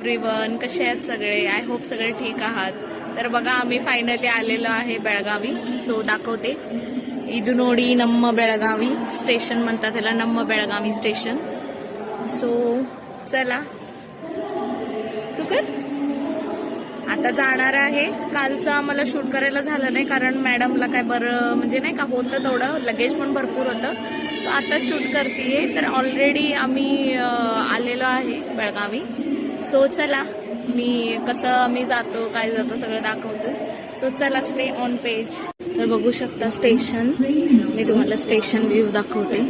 Everyone, कसे आहेत सगळे? आय होप सगळे ठीक आहात. तर बघा, आम्ही फायनली आलेलो आहे बेळगावी. सो दाखवते. इदुनोडी नम्म बेळगावी स्टेशन म्हणतात त्याला, नम्म बेळगावी स्टेशन. सो चला, तू कर. आता जाणार आहे. कालचं आम्हाला शूट करायला झालं नाही कारण मॅडमला काय बरं म्हणजे नाही का होतं, तेवढं लगेज पण भरपूर होतं. सो आता शूट करते. तर ऑलरेडी आम्ही आलेलो आहे बेळगावी. सो चला, मी जातो, काय जातो सगळं दाखवतो. सो चला, स्टे ऑन पेज. तर बघू शकता स्टेशन. मी तुम्हाला स्टेशन व्ह्यू दाखवते.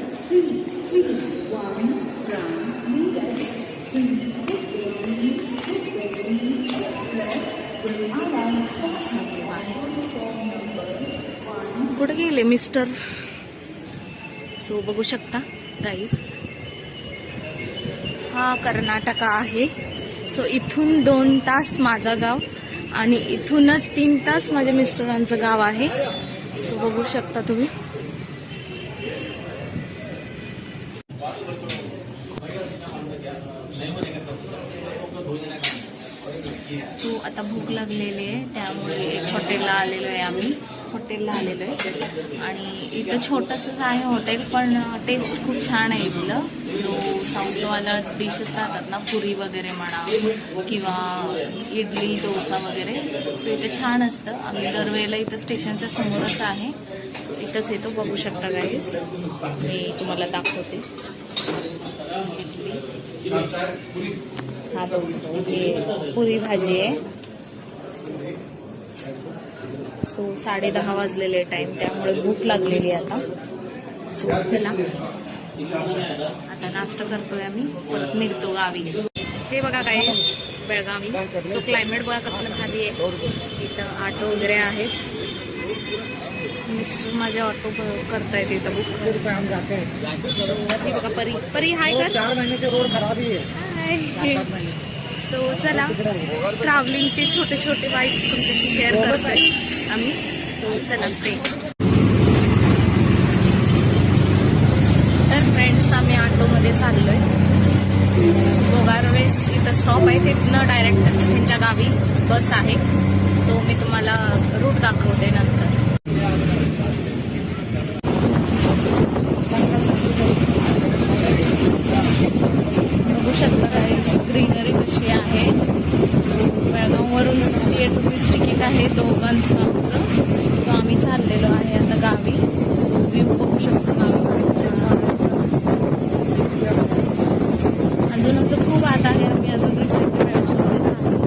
कुठे गेले मिस्टर? सो बघू शकता गाईज, हा कर्नाटका आहे. सो इथून 2 तास माझं गाव आणि इथूनच 3 तास माझ्या मिस्टरांचं गाव आहे. सो बघू शकता तुम्ही. सो आता भूक लागलेली आहे, त्यामुळे एक हॉटेलला आलेलो आहे. आम्ही हॉटेलला आलेलो आहे आणि इथं छोटंसंच आहे हॉटेल, पण टेस्ट खूप छान आहे इथलं. जो साऊथवाला डिशेस राहतात ना, पुरी वगैरे म्हणा किंवा इडली डोसा वगैरे, सो इथं छान असतं. आम्ही दरवेळेला इथं स्टेशनच्या समोरच आहे. सो इथंच येतो, बघू शकता गाईस. मी तुम्हाला दाखवते. हा डोसा, हे पुरी भाजी आहे. सो 10:30 वाजलेले टाइम, त्यामुळे भूक लागलेली आता. सो चला, आता नाश्ता करतोय आम्ही, परत निघतो गावी. हे बघा काय बेळगावी. सो क्लायमेट बघा कसलं भारी आहे. इथं ऑटो वगैरे आहेत. मिस्टर माझे ऑटो करतायत इथं बुक. सो हे बघा परी हाय कर. 4 महीने रोड खराब ही है. सो चला, ट्रॅव्हलिंगचे छोटे छोटे वाईब्स तुमच्याशी शेअर करतोय आम्ही. सो चला, स्टे. तर फ्रेंड्स, आम्ही ऑटोमध्ये चाललोय. बोगारवेस इथं स्टॉप आहे, तिथनं डायरेक्ट त्यांच्या गावी बस आहे. सो मी तुम्हाला रूट दाखवते नंतर. बघू शकता ग्रीनरी कशी आहे. बेळगाववरून 68 रुपीज तिकीट आहे दोघांचं आमचं. तो आम्ही चाललेलो आहे आता गावी. व्ह्यू बघू शकतो गावीकडे. अजून आमचं खूप आत आहे. आम्ही अजून रिसेंटली बेळगावमध्ये चाललो.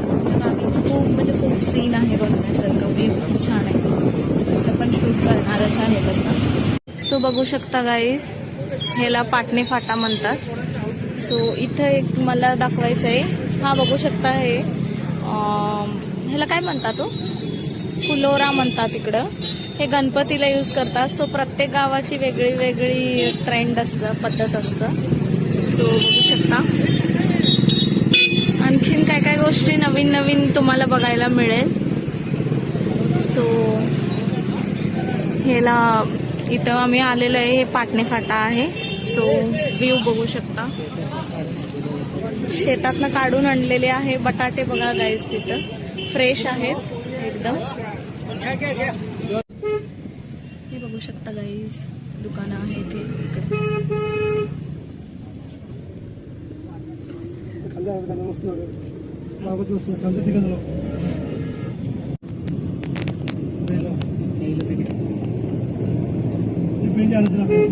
आमच्या गावी खूप सीन आहे बघण्यासारखं. व्ह्यू खूप छान आहे. आपण शूट करणारच आहे तसं. सो बघू शकता गाईज, ह्याला पाटणे फाटा म्हणतात. सो इथं एक मला दाखवायचं आहे. हा बघू शकता, हे ह्याला काय म्हणतात, तो फुलोरा म्हणतात इकडं. हे गणपतीला यूज करतात. सो प्रत्येक गावाची वेगळी वेगळी ट्रेंड असतं, पद्धत असतं. सो बघू शकता. आणखीन काय काय गोष्टी नवीन नवीन तुम्हाला बघायला मिळेल. सो ह्याला इथं आम्ही आलेलो आहे. हे पाटणे फाटा आहे. सो व्ह्यू बघू शकता. शेतातनं काढून आणलेले आहे बटाटे बघा गाईस, तिथं फ्रेश आहेत एकदम. हे बघू शकता गाईस, दुकानं आहेत इकडे.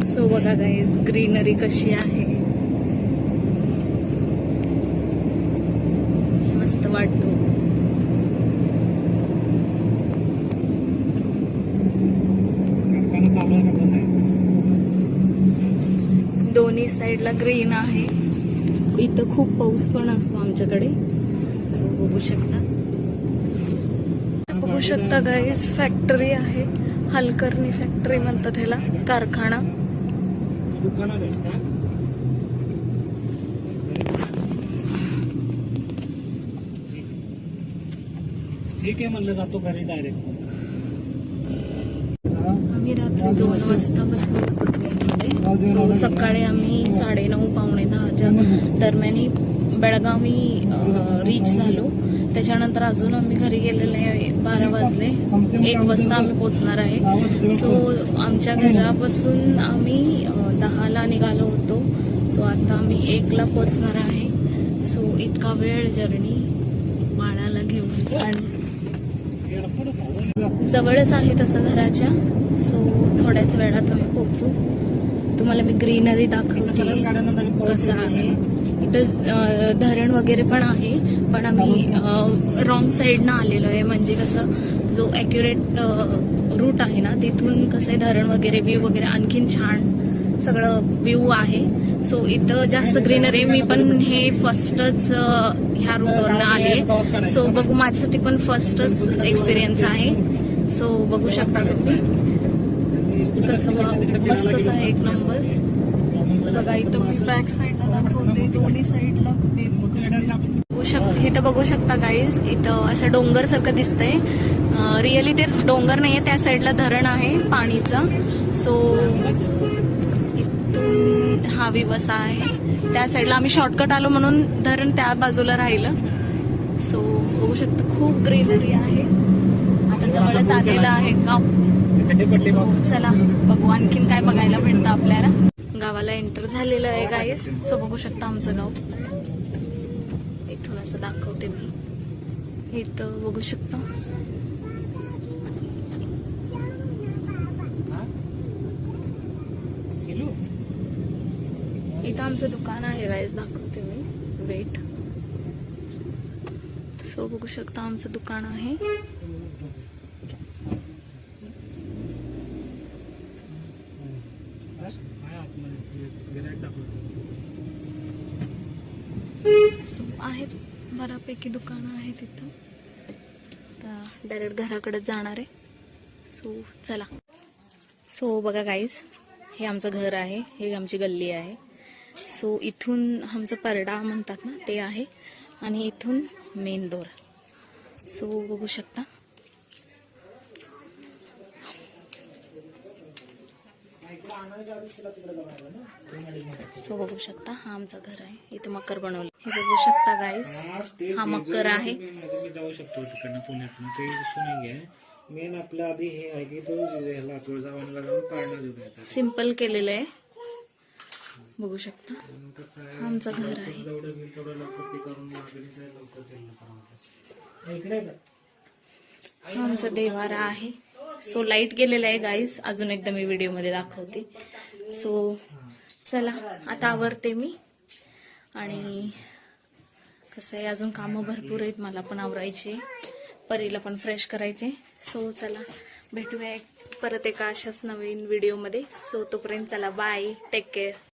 सो बघा गाईस, ग्रीनरी कशी आहे, मस्त वाटतो. दोन्ही साईडला ग्रीन आहे. इथं खूप पाऊस पण असतो आमच्याकडे. सो बघू शकता. बघू शकता गाईज, फॅक्टरी आहे. हलकर्णी फॅक्टरी म्हणतात ह्याला, कारखाना. ठीक आहे म्हणलं, जातो घरी डायरेक्ट. आम्ही रात्री 2 वाजता बसलो. सो सकाळी आम्ही 9:30 पावणे 10च्या दरम्यान बेळगावी रीच झालो. त्याच्यानंतर अजून आम्ही घरी गेलेले आहे. 12 वाजले. 1 वाजता आम्ही पोहोचणार आहे. सो आमच्या घरापासून आम्ही 10ला निघालो होतो. सो आता आम्ही 1ला पोहोचणार आहे. सो इतका वेळ जर्नी बाळाला घेऊन. आणि जवळच आहे तसं घराच्या. सो थोड्याच वेळात आम्ही पोहोचू. तुम्हाला मी ग्रीनरी दाखवते कसं आहे. इथं धरण वगैरे पण आहे, पण आम्ही रॉंग साईडनं आलेलो आहे. म्हणजे कसं जो ॲक्युरेट रूट आहे ना, तिथून कसं आहे धरण वगैरे व्ह्यू वगैरे आणखीन छान सगळं व्ह्यू आहे. सो इथं जास्त ग्रीनरी. मी पण हे फर्स्टच ह्या रूटवरनं आले. सो बघू, माझ्यासाठी पण फर्स्टच एक्सपिरियन्स आहे. सो बघू शकता तुम्ही कसं मस्तच आहे, एक नंबर. बघा इथं मी बॅक साईडला दाखवते, दोन्ही साईडला बघू शकता. इथं बघू शकता गाईज, इथं असं डोंगर सारखं दिसतंय. रिअली ते डोंगर नाहीये, त्या साईडला धरण आहे पाणीचा. सो इथून हा विवसा आहे. त्या साईडला आम्ही शॉर्टकट आलो म्हणून धरण त्या बाजूला राहिलं. सो बघू शकता खूप ग्रीनरी आहे. आता जवळच आलेलं आहे गाव. चला बघू आणखीन काय बघायला भेटतं आपल्याला. गावाला एंटर झालेलं आहे गाईस. सो बघू शकता आमचं गाव. इथून असं दाखवते मी. इथं बघू शकता इथं आमचं दुकान आहे गाईस. दाखवते मी, वेट. सो बघू शकता आमचं दुकान आहे. सो आहेत बऱ्यापैकी दुकानं आहेत तिथं. आता डायरेक्ट घराकडे जाणार आहे. सो चला. सो बघा गाईज, हे आमचं घर आहे, हे आमची गल्ली आहे. सो इथून आमचं परडा म्हणतात ना ते आहे, आणि इथून मेन डोर. सो बघू शकता बघू शकता हा आमचं घर आहे. इथं मकर बनवलं. हे बघू शकता गाईस, हा मकर आहे. मी जाऊ शकतो तिकडनं पुण्यातून, ते इश्यू नाही आहे. मेन आपलं आधी हे आहे की तो ह्याला तुळजाभवानीला जाऊन पाळणा देऊन सिम्पल केलेलं आहे. बघू शकता आमचं घर आहे. आमचा देवारा आहे. सो लाईट गेलेला आहे गाईज. अजून एकदा मी व्हिडिओ मध्ये दाखवते. सो चला आता आवरते मी. आणि कसं आहे, अजून कामं भरपूर आहेत, मला पण आवरायचे, परीला पण फ्रेश करायचे. सो चला भेटूया परत एका अशाच नवीन व्हिडिओ मध्ये. सो तोपर्यंत चला बाय, टेक केअर.